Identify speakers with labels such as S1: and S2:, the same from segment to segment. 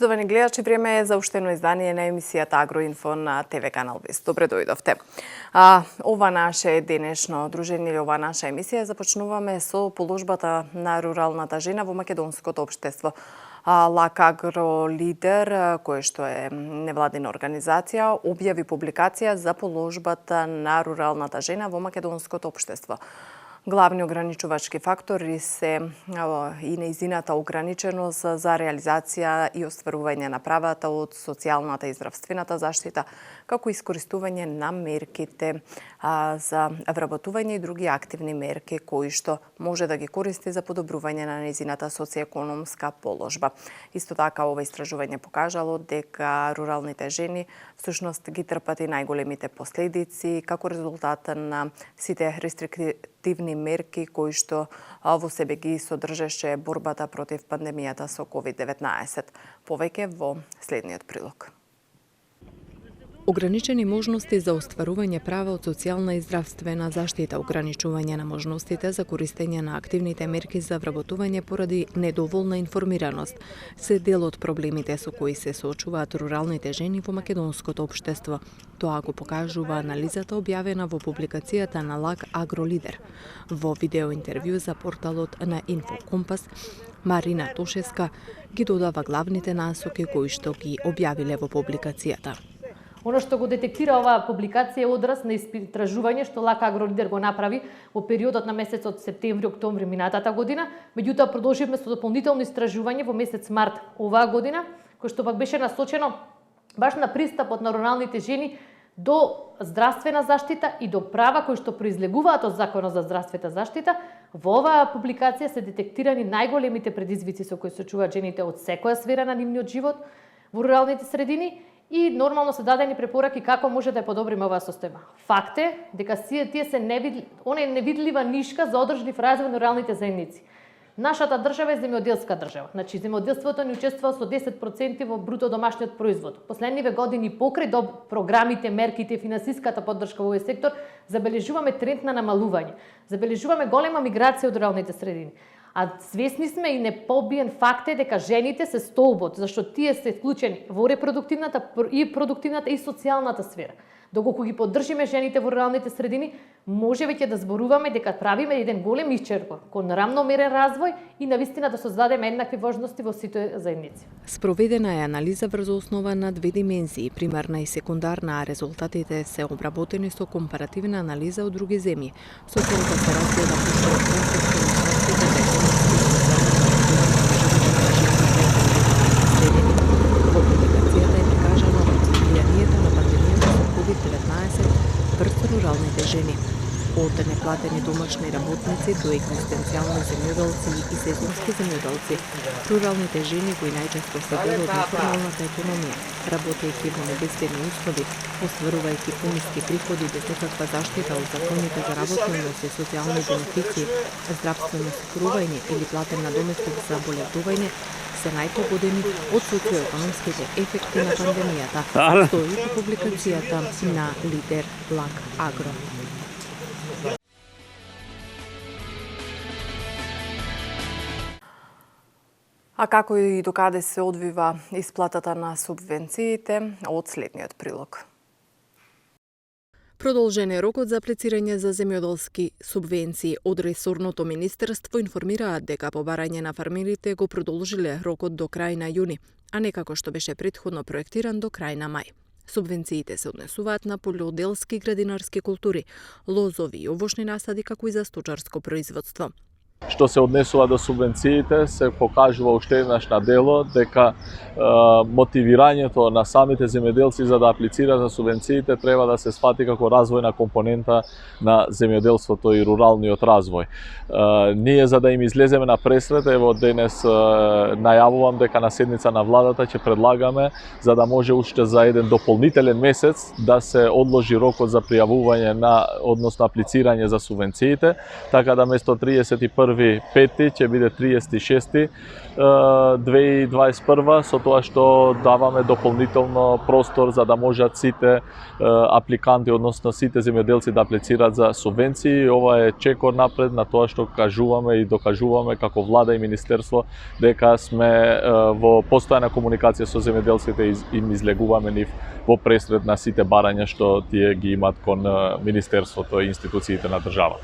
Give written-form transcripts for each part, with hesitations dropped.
S1: Почитувани гледачи, време е за уштено издание на емисијата Агроинфо на ТВ Канал Вест. Добре дојдовте. Ова наше денешно дружење или ова наша емисија започнуваме со положбата на руралната жена во македонското општество. ЛАК Агро Лидер, кој што е невладина организација, објави публикација за положбата на руралната жена во македонското општество. Главни ограничувачки фактори се и неизината ограниченост за реализација и остварување на правата од социјалната и здравствената заштита, како искористување на мерките за вработување и други активни мерки кои што може да ги користи за подобрување на неизината социјекономска положба. Исто така, ова истражување покажало дека руралните жени всушност ги трпат и најголемите последици како резултат на сите рестриктивни мерки кои што во себе ги содржеше борбата против пандемијата со COVID-19. Повеќе во следниот прилог.
S2: Ограничени можности за остварување права од социјална и здравствена заштита, ограничување на можностите за користење на активните мерки за вработување поради недоволна информираност се дел од проблемите со кои се соочуваат руралните жени во македонското општество. Тоа го покажува анализата објавена во публикацијата на ЛАК Агро Лидер. Во видеоинтервју за порталот на Инфокомпас, Марина Тошевска ги додава главните насоки кои што ги објавиле во публикацијата.
S3: Оно што го детектира оваа публикација е одраз на истражување што ЛАК Агро Лидер го направи во периодот на месецот септември-октомври минатата година, меѓутоа продолживме со дополнително истражување во месец март оваа година, кој што пак беше насочено баш на пристапот на руралните жени до здравствена заштита и до права кои што произлегуваат од Законот за здравствена заштита. Во оваа публикација се детектирани најголемите предизвици со кои се соочуваат жените од секоја сфера на нивниот живот во руралните средини и нормално се дадени препораки како може да ја подобриме оваа состојба. Факт е дека тие се невидлива нишка за одржлив развој на руралните заедници. Нашата држава е земјоделска држава. Значи, земјоделството ни учествува со 10% во бруто домашниот производ. Последниве години покрај програмите, мерките и финансиската поддршка во овој сектор, забележуваме тренд на намалување. Забележуваме голема миграција од руралните средини. А свесни сме и непобиен факт е дека жените се столбот, зашто тие се вклучени во репродуктивната и социјалната сфера. Доколку ги поддржиме жените во руралните средини, може веќе да зборуваме дека правиме еден голем исчерпор кон рамномерен развој и навистина да создадеме еднакви можности во сите заедници.
S2: Спроведена е анализа врз основа на две димензии, примарна и секундарна, а резултатите се обработени со компаративна анализа од други земји, со цел да се разгледа Во публикацијата е прикажано влијанието на пандемијата со COVID-19 врз руралните жени. Од неплатени домашни работници до екзистенцијални земјоделци и сезонски земјоделци, руралните жени кои најчесто се дел од неформалната економија, работејќи во небезбедни услови, остварувајќи пониски приходи без никаква заштита од законите за работност и социјални бенефити, здравствено осигурување или платен надоместок за боледување, се најпогодени од социјоекономските ефекти на пандемијата, стои во публикацијата на Лидер ЛАК Агро.
S1: А како и докаде се одвива исплатата на субвенциите од следниот прилог.
S2: Продолжен е рокот за аплицирање за земјоделски субвенции. Од ресорното министерство информираат дека по барање на фармерите го продолжиле рокот до крај на јуни, а не како што беше претходно проектиран до крај на мај. Субвенциите се однесуваат на полјоделски градинарски култури, лозови и овошни насади, како и за сточарско производство.
S4: Што се однесува до субвенциите, се покажува уште еднаш на дело дека мотивирањето на самите земјоделци за да аплицираат за субвенциите треба да се сфати како развојна компонента на земјоделството и руралниот развој. Ние за да им излеземе на пресрет, ево денес најавувам дека на седница на владата ќе предлагаме за да може уште за еден дополнителен месец да се одложи рокот за пријавување на односно аплицирање за субвенциите, така да место 31 1.5. ќе биде 36. 2021 со тоа што даваме дополнително простор за да можат сите апликанти, односно сите земјоделци да аплицираат за субвенции. Ова е чекор напред на тоа што кажуваме и докажуваме како влада и министерство дека сме во постојана комуникација со земјоделците и им излегуваме нив во пресред на сите барања што тие ги имат кон министерството и институциите на држава.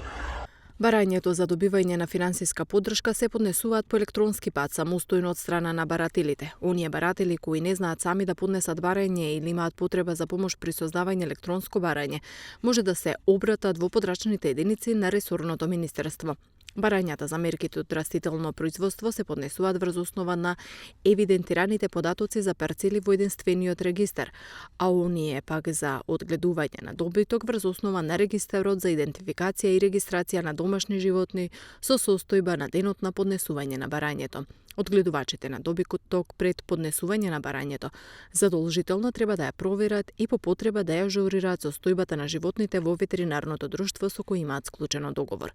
S1: Барањето за добивање на финансиска поддршка се поднесуваат по електронски пат самостојно од страна на барателите. Оние баратели кои не знаат сами да поднесат барање или имаат потреба за помош при создавање електронско барање, може да се обратат во подрачните единици на ресорното министерство. Барањата за мерките од растително производство се поднесуваат врз основа на евидентираните податоци за парцели во единствениот регистар, а оние пак за одгледување на добиток врз основа на регистарот за идентификација и регистрација на домашни животни со состојба на денот на поднесување на барањето. Одгледувачите на добиток пред поднесување на барањето задолжително треба да ја проверат и по потреба да ја ажурираат состојбата на животните во ветеринарното друштво со кој имаат склучено договор.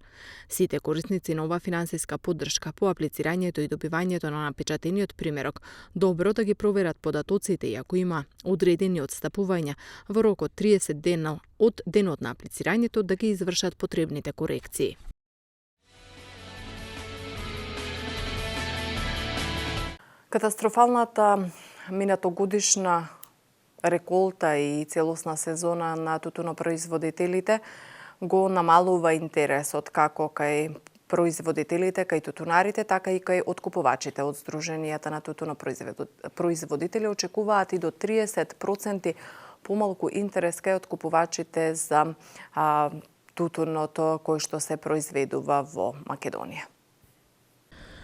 S1: Сите корисници на ова финансиска поддршка по аплицирањето и добивањето на напечатениот примерок добро да ги проверат податоците и ако има одредени одстапувања во рок од 30 дена од денот на аплицирањето да ги извршат потребните корекции. Катастрофалната минатогодишна реколта и целосна сезона на тутунопроизводителите го намалува интересот како кај производителите, кај тутунарите, така и кај откупувачите. Од Сдруженијата на тутунопроизводители очекуваат и до 30% помалку интерес кај откупувачите за тутуното кој што се произведува во Македонија.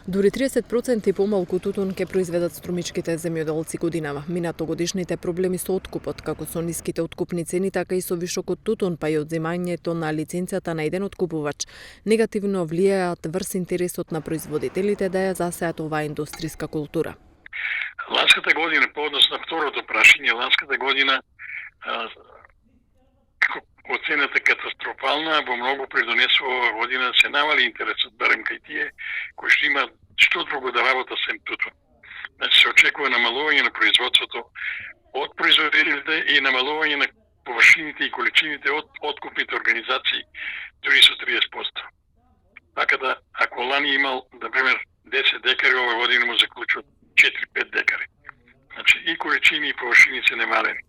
S1: Дури 30% помалку тутун ќе произведат струмичките земјоделци годинава. Минатогодишните проблеми со откупот, како со ниските откупни цени, така и со вишокот тутун, па и одземањето на лиценцијата на еден откупувач, негативно влијаат врз интересот на производителите да ја засеат оваа индустријска култура.
S5: Ланската година, по однос на второто прашање, ланската година оцената катастрофална, во многу придонесува оваа година се намали интересот барем кај тие кои што имаат што друго да работа сем тутун. Значи се очекува намалување на производството од производителите и намалување на површините и количините од откупните организации дури со 30%. Така да, ако лани имал, например, 10 декари, оваа година му заклучуват 4-5 декари. Значи и количини и површини се немалени.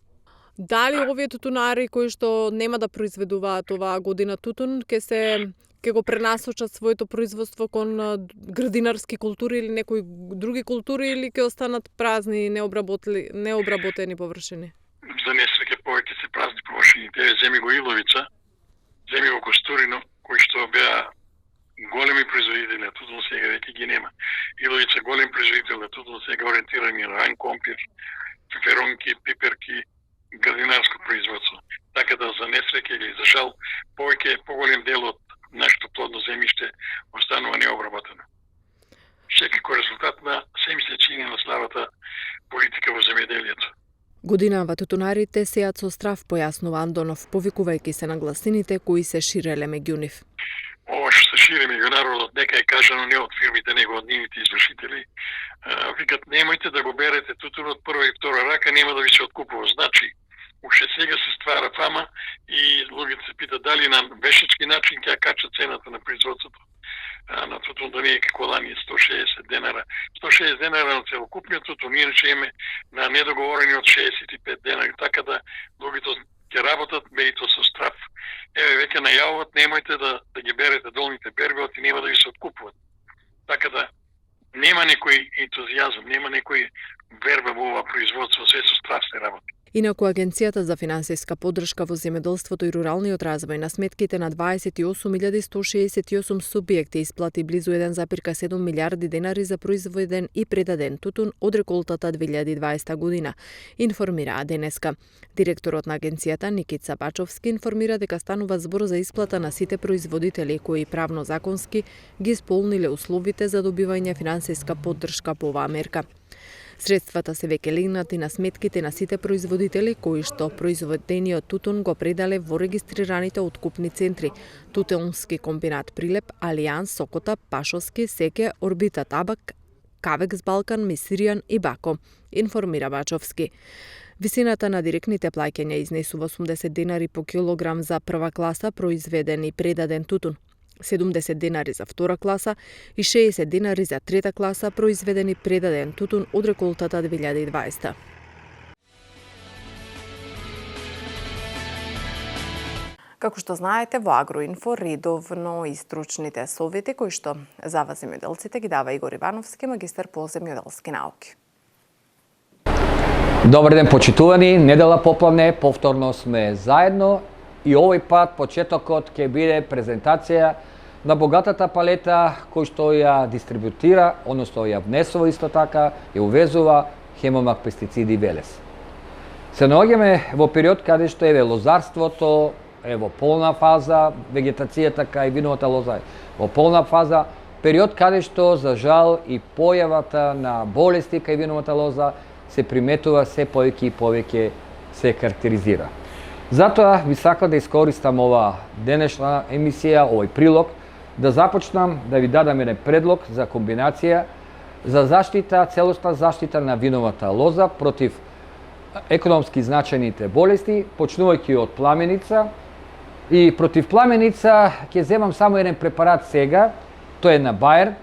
S1: Дали овие тутунари кои што нема да произведуваат оваа година тутун ќе го пренасочат своето производство кон градинарски култури или некои други култури или ќе останат празни и необработени површини?
S5: За несреќа повеќе се празни површини. Те земи го Иловица, земи го Костурино, кои што беа големи производители на тутун, сега веќе ги нема. Иловица голем производител на тутун, сега ориентирани на ран компир, пеперонки, пиперки, градинарско производство. Така да за несреќа или за жал поголем дел од нашето плодно земјиште останува необработено. Секако резултат на семесечини на слабата политика во земјоделието.
S1: Годинава тутунарите сеат со страв, појаснува Андонов, повикувајќи се на гласините кои се ширеле меѓу нив.
S5: Ова што се шири меѓу народот, нека е кажано не од фирмите, него од нивните извршители. Викат, немојте да го берете тутун од прва и втора рака, нема да ви се откупува. Значи, уште сега се ствара фама и луѓето се питат дали на вешечки начин ќе качат цената на производството на тутун, да не е како лани 160 денара. 160 денара на целокупниот тутун, иначе имаме на недоговорени од 65 денари, така да луѓето ќе работат меѓуто со страв. Еве веќе најавуват, немојте да ги берете долните берби, и нема да ви се откупуват. Така да нема некој ентузијазм, нема некој верба во ова производство, се со страв се работи.
S1: Инаку Агенцијата за финансиска поддршка во земјоделството и руралниот развој на сметките на 28.168 субјекти исплати близу 1,7 милиарди денари за произведен и предаден тутун од реколтата 2020 година, информираа денеска. Директорот на агенцијата Никица Бачовски информира дека станува збор за исплата на сите производители кои правно законски ги исполниле условите за добивање финансиска поддршка по оваа мерка.
S2: Средствата се веќе легнати на сметките на сите производители кои што произведениот тутун го предале во регистрираните откупни центри: Тутунски комбинат Прилеп, Алијанс, Сокота, Пашовски, Секе, Орбита Табак, Кавекс Балкан, Месиријан и Бако, информира Бачовски. Висината на директните плаќања изнесува 80 денари по килограм за прва класа произведен и предаден тутун, 70 денари за втора класа и 60 денари за трета класа произведен и предаден тутун од реколтата 2020.
S1: Како што знаете, во Агроинфо редовно и стручните совети кои што за вас земјоделците ги дава Игор Ивановски, магистар по земјоделски науки.
S6: Добар ден, почитувани, недела поплавне, повторно сме заедно и овој пат почетокот ќе биде презентација на богатата палета кој што ја дистрибутира, односно ја внесува исто така, ја увезува Хемомак пестициди Велес. Се наоѓаме во период каде што еве лозарството е во полна фаза, вегетацијата кај виновата лоза е во полна фаза, период каде што за жал и појавата на болести кај виновата лоза се приметува се повеќе и повеќе се карактеризира. Затоа би сакал да искористам ова денешна емисија, овој прилог, да започнам да ви дадам еден предлог за комбинација за заштита, целосна заштита на виновата лоза против економски значајните болести, почнувајќи од пламеница. И против пламеница ќе земам само еден препарат сега, тој е на Bayer,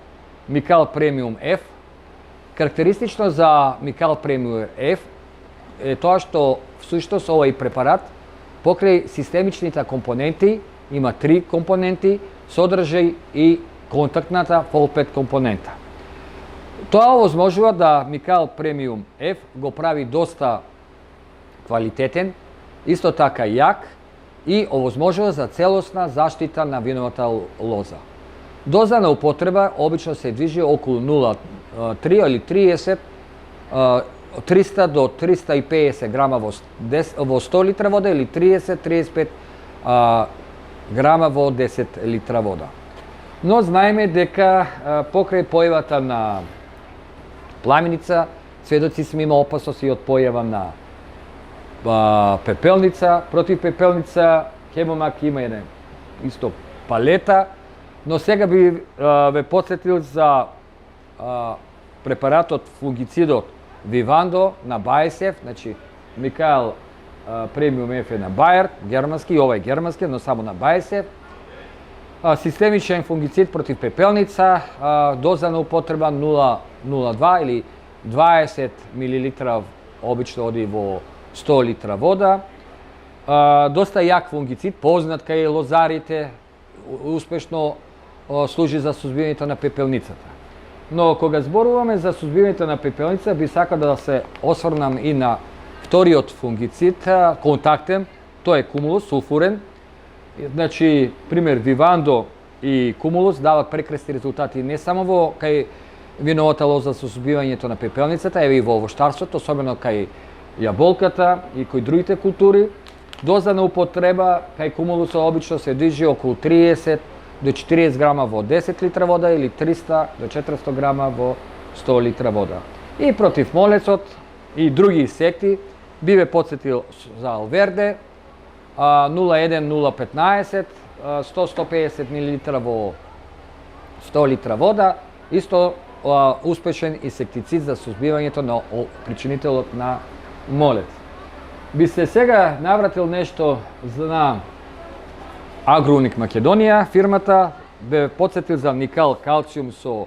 S6: Микал Премиум F. Карактеристично за Микал Премиум F е тоа што всушност овој препарат покрај системичните компоненти, има 3 компоненти, содржај и контактната фолпет компонента. Тоа овозможува да Микал Премиум F го прави доста квалитетен, исто така јак и овозможува за целосна заштита на виновата лоза. Доза на употреба обично се движи околу 0,3 или 30, 300 до 350 грама во 100 литра вода или 30-35 грама во 10 литра вода. Но знаеме дека покрај појавата на пламеница, сведоци сме има опасност и од појава на пепелница. Против пепелница Хемомак има еден исто палета, но сега би ве потсетил за препаратот фунгицидот Вивандо на BASF, значи Микал Премиум F е на Bayer, германски, ова е германски, но само на BASF. Системичен фунгицид против пепелница, доза на употреба 0,02 или 20 мл обично оди во 100 литра вода. Доста јак фунгицид, познат кај лозарите, успешно служи за сузбивањето на пепелницата. Но кога зборуваме за сузбивањето на пепелница, би сакал да се осврнам и на вториот фунгицид, контактен, тој е Кумулус, сулфурен. Значи, пример, Вивандо и Кумулус дават прекрасни резултати не само во кај виновата лоза со сузбивањето на пепелницата, еве и во овоштарството, особено кај јаболката и кои другите култури. Доза на употреба кај Кумулуса обично се движи околу 30 до 40 грама во 10 литра вода или 300 до 400 грама во 100 литра вода. И против молецот и други инсекти би ве потсетил за Алверде 0,1-0,15 100-150 мл во 100 литра вода, исто успешен инсектицид за сузбивањето на причинителот на молец. Би се сега навратил нешто на Агроуник Македонија, фирмата бе потсетил за никал калциум со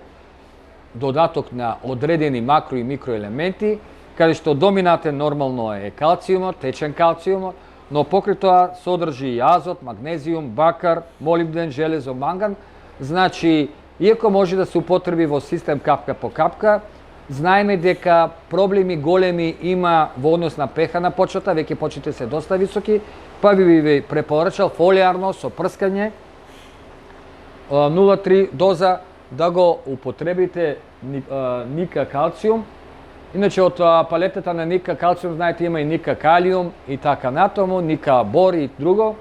S6: додаток на одредени макро и микроелементи, каде што доминатен нормално е калциумот, течен калциумот, но покрај тоа содржи и азот, магнезиум, бакар, молибден, железо, манган. Значи, иако може да се употреби во систем капка по капка, знаеме дека проблеми големи има во однос на pH на почвата, веќе почвите се доста високи, па би ви препорачал фолиарно со прскање 0,3 доза да го употребите ника калциум. Иначе од палетата на ника калциум, знаете, има и ника калиум и така натаму, ника бор и друго.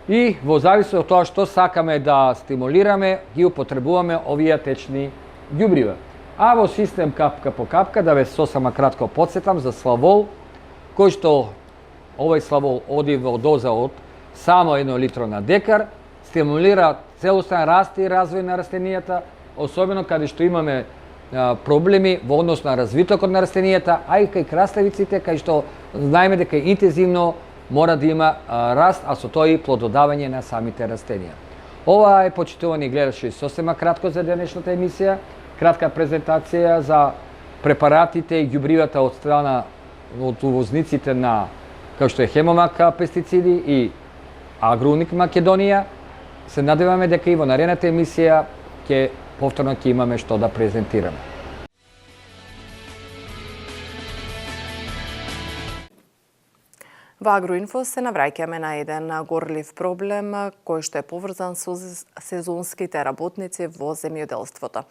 S6: И во зависност од тоа што сакаме да стимулираме, ги употребуваме овие течни ѓубрива. А во систем капка по капка, да ве сосема кратко подсетам за славол, кој што овој славол оди во доза од само 1 литро на декар, стимулира целостен раст и развој на растенијата, особено каде што имаме проблеми во однос на развитокот на растенијата, а и кај краставиците, кај што знаеме дека интензивно мора да има раст, а со тоа и плододавање на самите растенија. Ова е, почитувани гледачи, сосема кратко за денешната емисија, кратка презентација за препаратите и ѓубривата од страна од увозниците на како што е Хемомак пестициди и Агроуник Македонија. Се надеваме дека и во наредната емисија повторно ќе имаме што да презентираме.
S1: Во Агроинфо се навраќаме на еден горлив проблем кој што е поврзан со сезонските работници во земјоделството.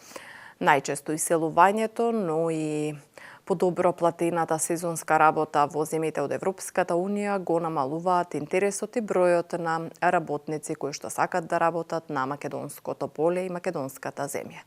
S1: Најчесто иселувањето, но и подобро платената сезонска работа во земјите од Европската Унија го намалуваат интересот и бројот на работници кои што сакат да работат на македонското поле и македонската земја.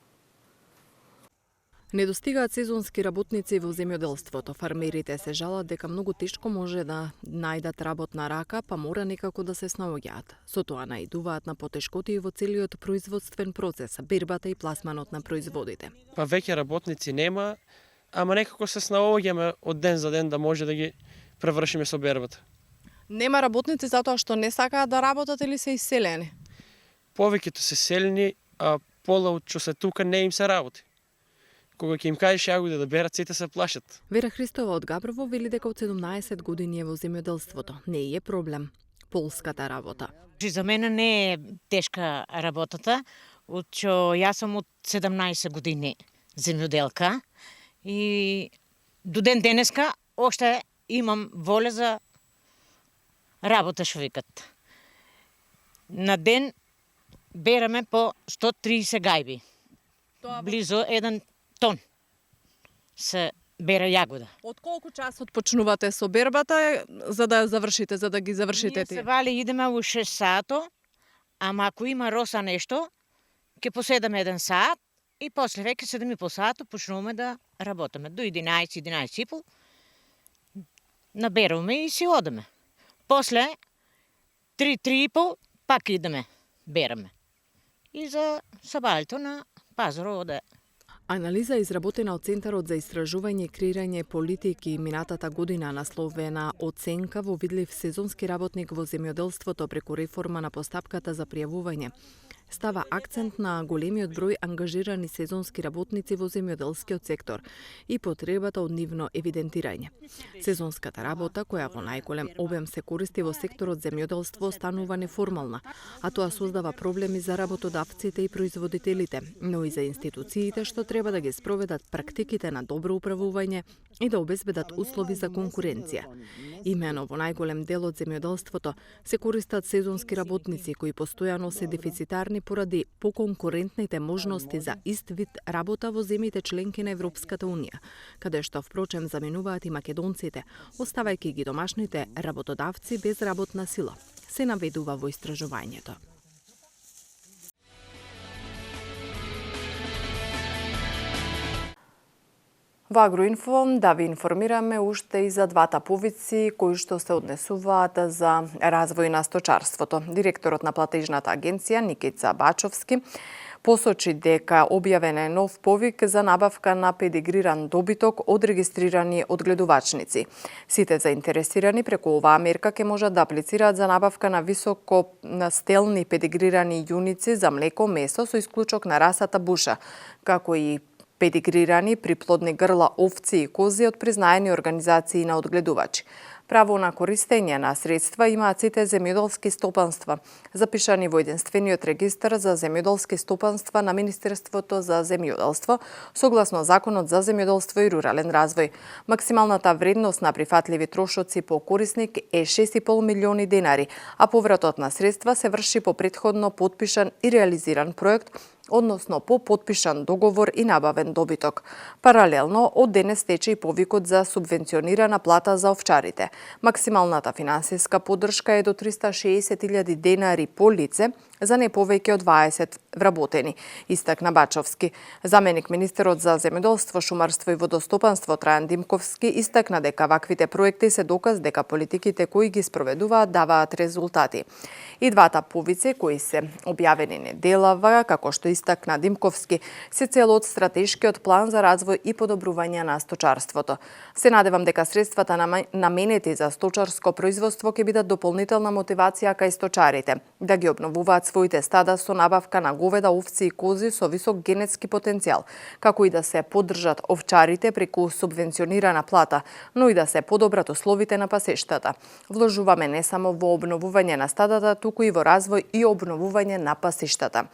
S1: Недостигаат сезонски работници во земјоделството. Фармерите се жалат дека многу тешко може да најдат работна рака, па мора некако да се снаоѓаат. Со тоа наидуваат на потешкоти во целиот производствен процес, бербата и пласманот на производите.
S7: Па веќе работници нема, ама некако се снаоѓаме од ден за ден да може да ги превршиме со бербата.
S1: Нема работници затоа што не сакаат да работат или се иселени?
S7: Повеќето се селени, а пола од што се тука не им се работи. Кога ќе им кажеш јагоди да берат, сите се плашат.
S1: Вера Христова од Габрово вели дека од 17 години е во земјоделството. Не е проблем полската работа.
S8: За мене не е тешка работата, од што јас сум од 17 години земјоделка и до ден денеска оште имам воля за работа, што викат. На ден бераме по 130 гајби. Близо 1 тон се бере јагода.
S1: Од колку часот почнувате со бербата за да завршите, за да ги завршите
S8: Ние се вали идеме у 6 сато, ама ако има роса нешто, ќе поседаме 1 сат и после веќе 7,5 сато почнуваме да работиме до 11, 11,5. Наберуваме и си одеме. После 3,5 пак идеме, береме. И за сабајето на пазаро оде.
S1: Анализа изработена од Центарот за истражување и креирање политики минатата година насловена оценка во видлив сезонски работник во земјоделството преку реформа на постапката за пријавување става акцент на големиот број ангажирани сезонски работници во земјоделскиот сектор и потребата од нивно евидентирање. Сезонската работа, која во најголем обем се користи во секторот земјоделство, станува неформална, а тоа создава проблеми за работодавците и производителите, но и за институциите што треба да ги спроведат практиките на добро управување и да обезбедат услови за конкуренција. Имено во најголем дел од земјоделството се користат сезонски работници кои постојано се дефицитарни поради поконкурентните можности за ист вид работа во земјите членки на Европската Унија, каде што впрочем заменуваат и македонците, оставајќи ги домашните работодавци без работна сила, се наведува во истражувањето. Во Агроинфо да ви информираме уште и за двата повици кои што се однесуваат за развој на сточарството. Директорот на платежната агенција Никица Бачовски посочи дека објавен е нов повик за набавка на педигриран добиток од регистрирани одгледувачници. Сите заинтересирани преку оваа мерка ќе можат да аплицираат за набавка на високостелни педигрирани јуници за млеко, месо со исклучок на расата буша, како и педигрирани приплодни грла, овци и кози од признаени организации на одгледувачи. Право на користење на средства имаат сите земјоделски стопанства, запишани во единствениот регистар за земјоделски стопанства на Министерството за земјоделство, согласно Законот за земјоделство и рурален развој. Максималната вредност на прифатливи трошоци по корисник е 6,5 милиони денари, а повратот на средства се врши по претходно потпишан и реализиран проект, односно по потпишан договор и набавен добиток. Паралелно, од денес тече и повикот за субвенционирана плата за овчарите. Максималната финансиска поддршка е до 360.000 денари по лице, за не повеќе од 20 вработени, истакна Бачовски. Заменик министерот за земјоделство, шумарство и водостопанство Трајан Димковски истакна дека ваквите проекти се доказ дека политиките кои ги спроведуваат даваат резултати. И двата повици кои се објавени неделава, како што истакна Димковски, се цел од стратешкиот план за развој и подобрување на сточарството. Се надевам дека средствата наменети за сточарско производство ќе бидат дополнителна мотивација кај сточарите да ги обновуваат своите стада со набавка на говеда, овци и кози со висок генетски потенцијал, како и да се поддржат овчарите преку субвенционирана плата, но и да се подобрат условите на пасештата. Вложуваме не само во обновување на стадата, туку и во развој и обновување на пасиштата.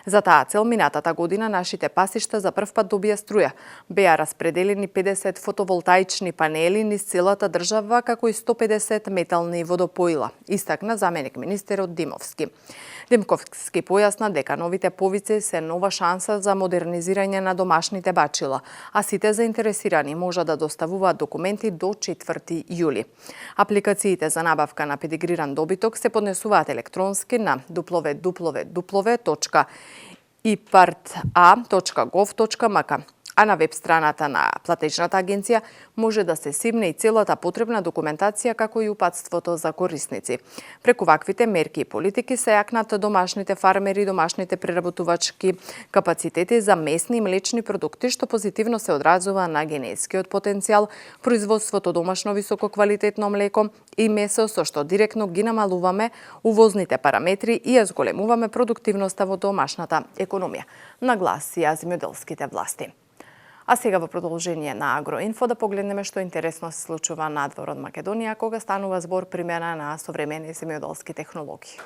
S1: За таа цел минатата година нашите пасишта за прв пат добија струја. Беа распределени 50 фотоволтаични панели низ целата држава, како и 150 метални водопоила, истакна заменик министерот Димовски. Димковски појасна дека новите повици се нова шанса за модернизирање на домашните бачила, а сите заинтересирани можат да доставуваат документи до 4 јули. Апликациите за набавка на педигриран добиток се поднесуваат електронски на www.ipart.gov.mk, а на веб страната на платежната агенција може да се симне и целата потребна документација, како и упатството за корисници. Преку ваквите мерки и политики се јакнат домашните фармери и домашните преработувачки капацитети за месни и млечни продукти, што позитивно се одразува на генетскиот потенцијал, производството домашно висококвалитетно млеко и месо, со што директно ги намалуваме увозните параметри и ја зголемуваме продуктивноста во домашната економија, нагласија земјоделските власти. А сега во продолжение на Агроинфо да погледнеме што интересно се случува надвор од Македонија кога станува збор примена на современи земјоделски технологии.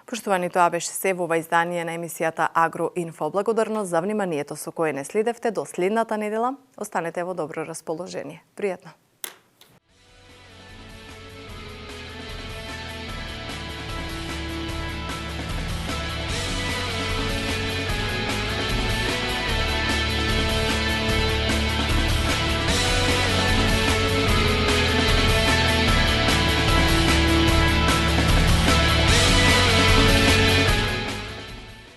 S1: Поштовани, тоа беше се во ова издание на емисијата Агроинфо. Благодарност за вниманието со кое не следевте. До следната недела останете во добро расположение. Пријатно!